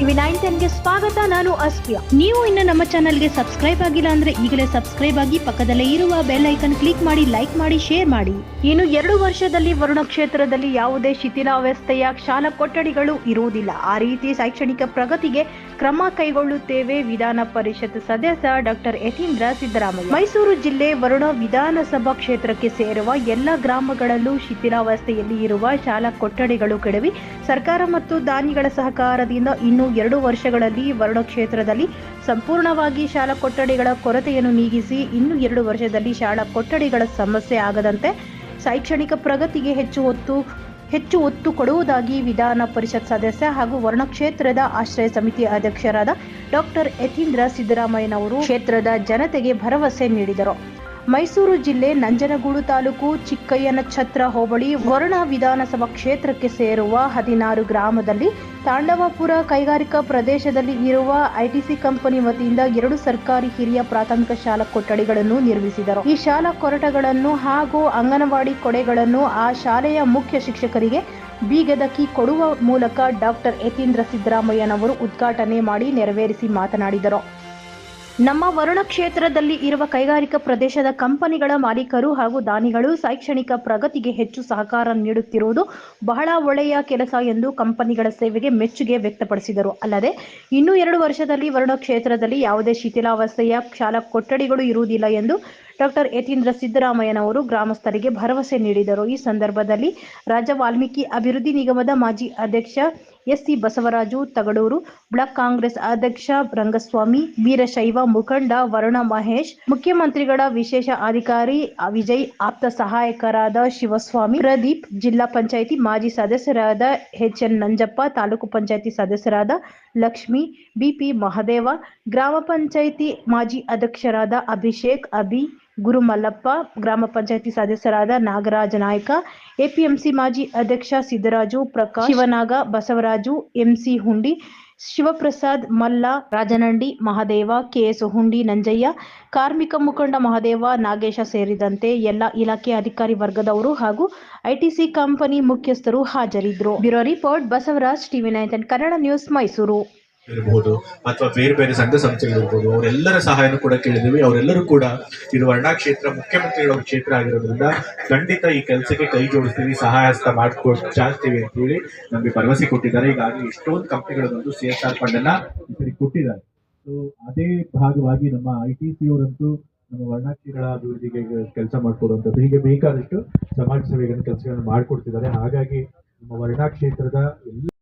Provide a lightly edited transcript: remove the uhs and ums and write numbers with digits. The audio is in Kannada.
ಟಿವಿ 910ಗೆ ಸ್ವಾಗತ. ನಾನು ಅಸ್ಫಿಯಾ. ನೀವು ಇನ್ನು ನಮ್ಮ ಚಾನೆಲ್ಗೆ ಸಬ್ಸ್ಕ್ರೈಬ್ ಆಗಿಲ್ಲ ಅಂದ್ರೆ ಈಗಲೇ ಸಬ್ಸ್ಕ್ರೈಬ್ ಆಗಿ ಪಕ್ಕದಲ್ಲೇ ಇರುವ ಬೆಲ್ ಐಕನ್ ಕ್ಲಿಕ್ ಮಾಡಿ, ಲೈಕ್ ಮಾಡಿ, ಶೇರ್ ಮಾಡಿ. ಇನ್ನು 2 ವರ್ಷದಲ್ಲಿ ವರುಣ ಕ್ಷೇತ್ರದಲ್ಲಿ ಯಾವುದೇ ಶಿಥಿಲಾವಸ್ಥೆಯ ಶಾಲಾ ಕೊಠಡಿಗಳು ಇರುವುದಿಲ್ಲ. ಆ ರೀತಿ ಶೈಕ್ಷಣಿಕ ಪ್ರಗತಿಗೆ ಕ್ರಮ ಕೈಗೊಳ್ಳುತ್ತೇವೆ. ವಿಧಾನ ಪರಿಷತ್ ಸದಸ್ಯ ಡಾಕ್ಟರ್ ಯತೀಂದ್ರ ಸಿದ್ದರಾಮಯ್ಯ. ಮೈಸೂರು ಜಿಲ್ಲೆ ವರುಣ ವಿಧಾನಸಭಾ ಕ್ಷೇತ್ರಕ್ಕೆ ಸೇರುವ ಎಲ್ಲ ಗ್ರಾಮಗಳಲ್ಲೂ ಶಿಥಿಲಾವಸ್ಥೆಯಲ್ಲಿ ಇರುವ ಶಾಲಾ ಕೊಠಡಿಗಳು ಕೆಡವಿ ಸರ್ಕಾರ ಮತ್ತು ದಾನಿಗಳ ಸಹಕಾರದಿಂದ ಇನ್ನು 2 ವರ್ಷಗಳಲ್ಲಿ ವರುಣ ಕ್ಷೇತ್ರದಲ್ಲಿ ಸಂಪೂರ್ಣವಾಗಿ ಶಾಲಾ ಕೊಠಡಿಗಳ ಕೊರತೆಯನ್ನು ನೀಗಿಸಿ ಇನ್ನು 2 ವರ್ಷದಲ್ಲಿ ಶಾಲಾ ಕೊಠಡಿಗಳ ಸಮಸ್ಯೆ ಆಗದಂತೆ ಶೈಕ್ಷಣಿಕ ಪ್ರಗತಿಗೆ ಹೆಚ್ಚು ಒತ್ತು ಕೊಡುವುದಾಗಿ ವಿಧಾನ ಪರಿಷತ್ ಸದಸ್ಯ ಹಾಗೂ ವರುಣ ಕ್ಷೇತ್ರದ ಆಶ್ರಯ ಸಮಿತಿ ಅಧ್ಯಕ್ಷರಾದ ಡಾಕ್ಟರ್ ಯತೀಂದ್ರ ಸಿದ್ದರಾಮಯ್ಯನವರು ಕ್ಷೇತ್ರದ ಜನತೆಗೆ ಭರವಸೆ ನೀಡಿದರು. ಮೈಸೂರು ಜಿಲ್ಲೆ ನಂಜನಗೂಡು ತಾಲೂಕು ಚಿಕ್ಕಯ್ಯನಛತ್ರ ಹೋಬಳಿ ವರುಣ ವಿಧಾನಸಭಾ ಕ್ಷೇತ್ರಕ್ಕೆ ಸೇರುವ 16 ಗ್ರಾಮದಲ್ಲಿ ತಾಂಡವಪುರ ಕೈಗಾರಿಕಾ ಪ್ರದೇಶದಲ್ಲಿ ಇರುವ ಐಟಿಸಿ ಕಂಪನಿ ವತಿಯಿಂದ 2 ಸರ್ಕಾರಿ ಹಿರಿಯ ಪ್ರಾಥಮಿಕ ಶಾಲಾ ಕೊಠಡಿಗಳನ್ನು ನಿರ್ಮಿಸಿದರು. ಈ ಶಾಲಾ ಕೊಠಡಿಗಳನ್ನು ಹಾಗೂ ಅಂಗನವಾಡಿ ಕೊಡೆಗಳನ್ನು ಆ ಶಾಲೆಯ ಮುಖ್ಯ ಶಿಕ್ಷಕರಿಗೆ ಬೀಗದ ಕೀ ಕೊಡುವ ಮೂಲಕ ಡಾಕ್ಟರ್ ಯತೀಂದ್ರ ಸಿದ್ದರಾಮಯ್ಯನವರು ಉದ್ಘಾಟನೆ ಮಾಡಿ ನೆರವೇರಿಸಿ ಮಾತನಾಡಿದರು. ನಮ್ಮ ವರುಣ ಕ್ಷೇತ್ರದಲ್ಲಿ ಇರುವ ಕೈಗಾರಿಕಾ ಪ್ರದೇಶದ ಕಂಪನಿಗಳ ಮಾಲೀಕರು ಹಾಗೂ ದಾನಿಗಳು ಶೈಕ್ಷಣಿಕ ಪ್ರಗತಿಗೆ ಹೆಚ್ಚು ಸಹಕಾರ ನೀಡುತ್ತಿರುವುದು ಬಹಳ ಒಳ್ಳೆಯ ಕೆಲಸ ಎಂದು ಕಂಪನಿಗಳ ಸೇವೆಗೆ ಮೆಚ್ಚುಗೆ ವ್ಯಕ್ತಪಡಿಸಿದರು. ಅಲ್ಲದೆ ಇನ್ನು 2 ವರ್ಷದಲ್ಲಿ ವರುಣ ಕ್ಷೇತ್ರದಲ್ಲಿ ಯಾವುದೇ ಶಿಥಿಲಾವಸ್ಥೆಯ ಶಾಲಾ ಕೊಠಡಿಗಳು ಇರುವುದಿಲ್ಲ ಎಂದು ಡಾಕ್ಟರ್ ಯತೀಂದ್ರ ಸಿದ್ದರಾಮಯ್ಯನವರು ಗ್ರಾಮಸ್ಥರಿಗೆ ಭರವಸೆ ನೀಡಿದರು. ಈ ಸಂದರ್ಭದಲ್ಲಿ ರಾಜ್ಯ ವಾಲ್ಮೀಕಿ ಅಭಿವೃದ್ಧಿ ನಿಗಮದ ಮಾಜಿ ಅಧ್ಯಕ್ಷ ಎಸ್ಸಿ ಬಸವರಾಜು ತಗಡೂರು, ಬ್ಲಾಕ್ ಕಾಂಗ್ರೆಸ್ ಅಧ್ಯಕ್ಷ ರಂಗಸ್ವಾಮಿ, ವೀರಶೈವ ಮುಖಂಡ ವರುಣ ಮಹೇಶ್, ಮುಖ್ಯಮಂತ್ರಿಗಳ ವಿಶೇಷ ಅಧಿಕಾರಿ ವಿಜಯ್, ಆಪ್ತ ಸಹಾಯಕರಾದ ಶಿವಸ್ವಾಮಿ, ಪ್ರದೀಪ್, ಜಿಲ್ಲಾ ಪಂಚಾಯಿತಿ ಮಾಜಿ ಸದಸ್ಯರಾದ ಎಚ್ಎನ್ ನಂಜಪ್ಪ, ತಾಲೂಕು ಪಂಚಾಯಿತಿ ಸದಸ್ಯರಾದ ಲಕ್ಷ್ಮಿ, ಬಿಪಿ ಮಹದೇವ, ಗ್ರಾಮ ಪಂಚಾಯಿತಿ ಮಾಜಿ ಅಧ್ಯಕ್ಷರಾದ ಅಭಿಷೇಕ್, ಅಭಿ, ಗುರುಮಲ್ಲಪ್ಪ, ಗ್ರಾಮ ಪಂಚಾಯಿತಿ ಸದಸ್ಯರಾದ ನಾಗರಾಜ ನಾಯ್ಕ, ಎಪಿಎಂಸಿ ಮಾಜಿ ಅಧ್ಯಕ್ಷ ಸಿದ್ದರಾಜು, ಪ್ರಕಾಶ್, ಶಿವನಾಗ, ಬಸವರಾಜು, ಎಂಸಿ ಹುಂಡಿ, ಶಿವಪ್ರಸಾದ್, ಮಲ್ಲ, ರಾಜನಂಡಿ, ಮಹದೇವ, ಕೆಎಸ್ ಹುಂಡಿ, ನಂಜಯ್ಯ, ಕಾರ್ಮಿಕ ಮುಖಂಡ ಮಹದೇವ, ನಾಗೇಶ ಸೇರಿದಂತೆ ಎಲ್ಲ ಇಲಾಖೆ ಅಧಿಕಾರಿ ವರ್ಗದವರು ಹಾಗೂ ಐಟಿಸಿ ಕಂಪನಿ ಮುಖ್ಯಸ್ಥರು ಹಾಜರಿದ್ದರು. Bureau report, Basavaraj, TV 9 Kannada news, Mysuru. ಇರಬಹುದು ಅಥವಾ ಬೇರೆ ಬೇರೆ ಸಂಘ ಸಂಸ್ಥೆಗಳಿರ್ಬೋದು, ಅವರೆಲ್ಲರ ಸಹಾಯನೂ ಕೂಡ ಕೇಳಿದ್ದೀವಿ. ಅವರೆಲ್ಲರೂ ಕೂಡ ಇದು ವರ್ಣ ಕ್ಷೇತ್ರ ಮುಖ್ಯಮಂತ್ರಿಗಳ ಕ್ಷೇತ್ರ ಆಗಿರೋದ್ರಿಂದ ಖಂಡಿತ ಈ ಕೆಲಸಕ್ಕೆ ಕೈ ಜೋಡಿಸ್ತೀವಿ, ಸಹಾಯ ಹಸ್ತ ಚಾಚ್ತೀವಿ ಅಂತ ಹೇಳಿ ನಮಗೆ ಭರವಸೆ ಕೊಟ್ಟಿದ್ದಾರೆ. ಈಗಾಗಲೇ ಎಷ್ಟೊಂದು ಕಂಪನಿಗಳು ಬಂದು CSR ಫಂಡ್ ಅನ್ನ ಕೊಟ್ಟಿದ್ದಾರೆ. ಸೊ ಅದೇ ಭಾಗವಾಗಿ ನಮ್ಮ ITC ಅವರಂತೂ ನಮ್ಮ ವರ್ಣಾಕ್ಷಿಗಳ ಅಭಿವೃದ್ಧಿಗೆ ಕೆಲಸ ಮಾಡ್ಕೊಡುವಂಥದ್ದು, ಹೀಗೆ ಬೇಕಾದಷ್ಟು ಸಮಾಜ ಸೇವೆಗಳ ಕೆಲಸಗಳನ್ನು ಮಾಡಿಕೊಡ್ತಿದ್ದಾರೆ. ಹಾಗಾಗಿ ನಮ್ಮ ವರ್ಣ ಕ್ಷೇತ್ರದ ಎಲ್ಲ